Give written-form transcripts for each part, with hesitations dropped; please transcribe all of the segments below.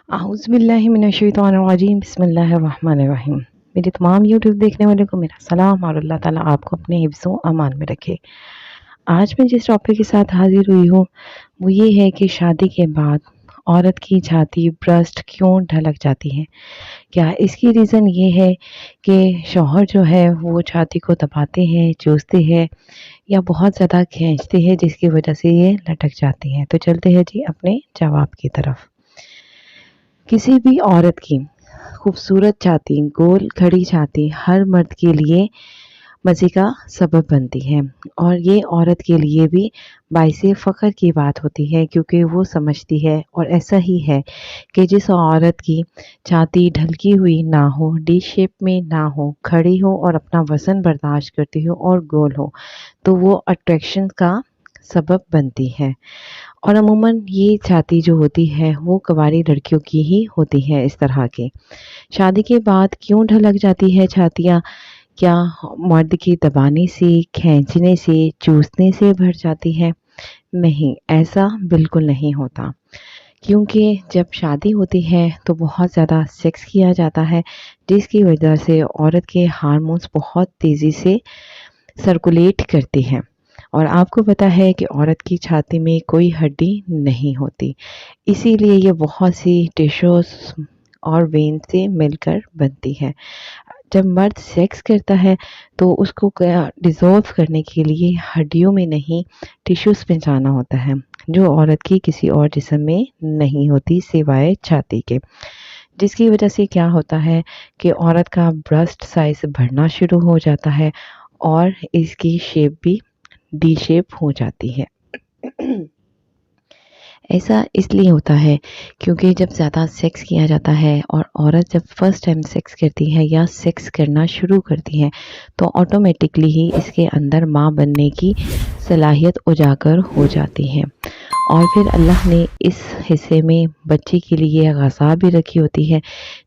अऊज़ुबिल्लाहिमिनश्शैतानिर्रजीम बिस्मिल्लाहिर्रहमानिर्रहीम। मेरे तमाम यूट्यूब देखने वालों को मेरा सलाम और अल्लाह ताला आपको अपने हिफ्ज़ व अमान में रखे। आज मैं जिस टॉपिक के साथ हाजिर हुई हूँ वो ये है कि शादी के बाद औरत की छाती ब्रेस्ट क्यों ढलक जाती है। क्या इसकी रीज़न ये है कि शौहर जो है वो छाती को दबाते हैं, चूसते हैं या बहुत ज़्यादा खींचते हैं जिसकी वजह से ये लटक जाती है। तो चलते हैं जी अपने जवाब की तरफ। किसी भी औरत की खूबसूरत छाती, गोल खड़ी छाती हर मर्द के लिए मज़े का सबब बनती है और ये औरत के लिए भी बाइसे फ़ख्र की बात होती है क्योंकि वो समझती है और ऐसा ही है कि जिस औरत की छाती ढलकी हुई ना हो, डी शेप में ना हो, खड़ी हो और अपना वज़न बर्दाश्त करती हो और गोल हो, तो वो अट्रैक्शन का सबब बनती है। और अमूमन ये छाती जो होती है वो कुंवारी लड़कियों की ही होती है। इस तरह के शादी के बाद क्यों ढलक जाती है छातियाँ? क्या मर्द के दबाने से, खींचने से, चूसने से भर जाती है? नहीं, ऐसा बिल्कुल नहीं होता क्योंकि जब शादी होती है तो बहुत ज़्यादा सेक्स किया जाता है जिसकी वजह से औरत के हार्मोन्स बहुत तेज़ी से सर्कुलेट करते हैं। और आपको पता है कि औरत की छाती में कोई हड्डी नहीं होती, इसीलिए ये बहुत सी टिश्यूज और वेन से मिलकर बनती है। जब मर्द सेक्स करता है तो उसको डिज़ोल्व करने के लिए हड्डियों में नहीं टिश्यूज़ में जाना होता है जो औरत की किसी और जिस्म में नहीं होती सिवाय छाती के, जिसकी वजह से क्या होता है कि औरत का ब्रेस्ट साइज़ बढ़ना शुरू हो जाता है और इसकी शेप भी डी शेप हो जाती है। ऐसा इसलिए होता है क्योंकि जब ज़्यादा सेक्स किया जाता है और औरत जब फर्स्ट टाइम सेक्स करती है या सेक्स करना शुरू करती है तो ऑटोमेटिकली ही इसके अंदर माँ बनने की सलाहियत उजागर हो जाती है और फिर अल्लाह ने इस हिस्से में बच्चे के लिए ग़ज़ा भी रखी होती है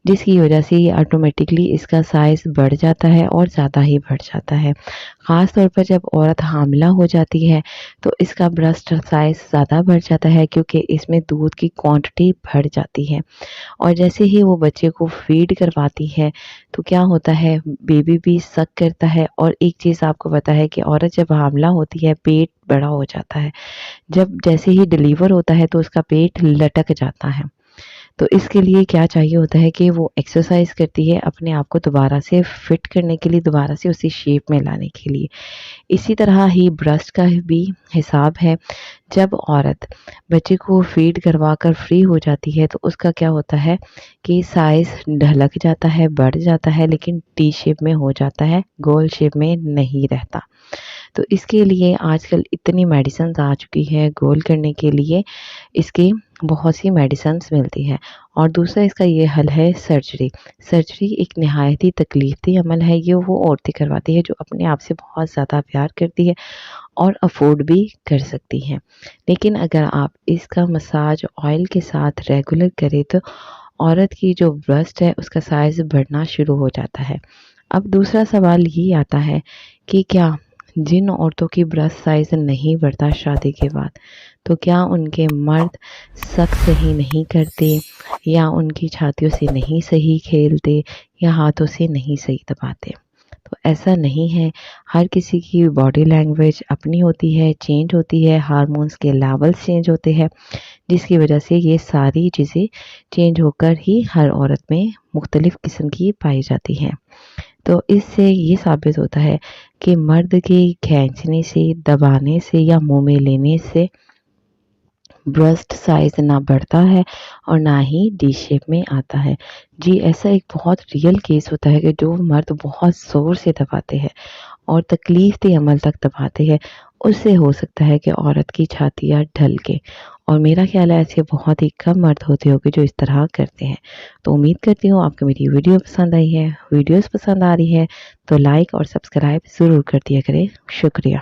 जिसकी वजह से ये ऑटोमेटिकली इसका साइज़ बढ़ जाता है और ज़्यादा ही बढ़ जाता है। ख़ास तौर पर जब औरत हामिला हो जाती है तो इसका ब्रेस्ट साइज़ ज़्यादा बढ़ जाता है क्योंकि इसमें दूध की क्वांटिटी बढ़ जाती है और जैसे ही वो बच्चे को फीड करवाती है तो क्या होता है बेबी भी सक करता है। और एक चीज़ आपको पता है कि औरत जब हामिला होती है पेट बड़ा हो जाता है, जब जैसे ही डिलीवर होता है तो उसका पेट लटक जाता है। तो इसके लिए क्या चाहिए होता है कि वो एक्सरसाइज करती है अपने आप को दोबारा से फिट करने के लिए, दोबारा से उसी शेप में लाने के लिए। इसी तरह ही ब्रेस्ट का भी हिसाब है। जब औरत बच्चे को फीड करवा कर फ्री हो जाती है तो उसका क्या होता है कि साइज़ ढलक जाता है, बढ़ जाता है, लेकिन टी शेप में हो जाता है, गोल शेप में नहीं रहता। तो इसके लिए आजकल इतनी मेडिसिन्स आ चुकी है गोल करने के लिए, इसकी बहुत सी मेडिसिन्स मिलती है। और दूसरा इसका ये हल है सर्जरी। सर्जरी एक नहायत ही तकलीफ़ी अमल है, ये वो औरतें करवाती है जो अपने आप से बहुत ज़्यादा प्यार करती है और अफोर्ड भी कर सकती हैं। लेकिन अगर आप इसका मसाज ऑयल के साथ रेगुलर करें तो औरत की जो ब्रेस्ट है उसका साइज़ बढ़ना शुरू हो जाता है। अब दूसरा सवाल ये आता है कि क्या जिन औरतों की ब्रेस्ट साइज़ नहीं बढ़ता शादी के बाद तो क्या उनके मर्द सक सही नहीं करते या उनकी छातियों से नहीं सही खेलते या हाथों से नहीं सही दबाते? तो ऐसा नहीं है, हर किसी की बॉडी लैंग्वेज अपनी होती है, चेंज होती है, हार्मोन्स के लेवल्स चेंज होते हैं जिसकी वजह से ये सारी चीज़ें चेंज होकर ही हर औरत में मुख्तलिफ़ किस्म की पाई जाती हैं। तो इससे ये साबित होता है कि मर्द के खींचने से, दबाने से या मुँह में लेने से ब्रेस्ट साइज़ ना बढ़ता है और ना ही डी शेप में आता है। जी, ऐसा एक बहुत रियल केस होता है कि जो मर्द बहुत ज़ोर से दबाते हैं और तकलीफ़ अमल तक दबाते हैं, उससे हो सकता है कि औरत की छातियाँ ढलके। और मेरा ख़्याल है ऐसे बहुत ही कम मर्द होते होंगे जो इस तरह करते हैं। तो उम्मीद करती हूँ आपको मेरी वीडियो पसंद आई है। वीडियोज़ पसंद आ रही है तो लाइक और सब्सक्राइब ज़रूर कर दिया करें। शुक्रिया।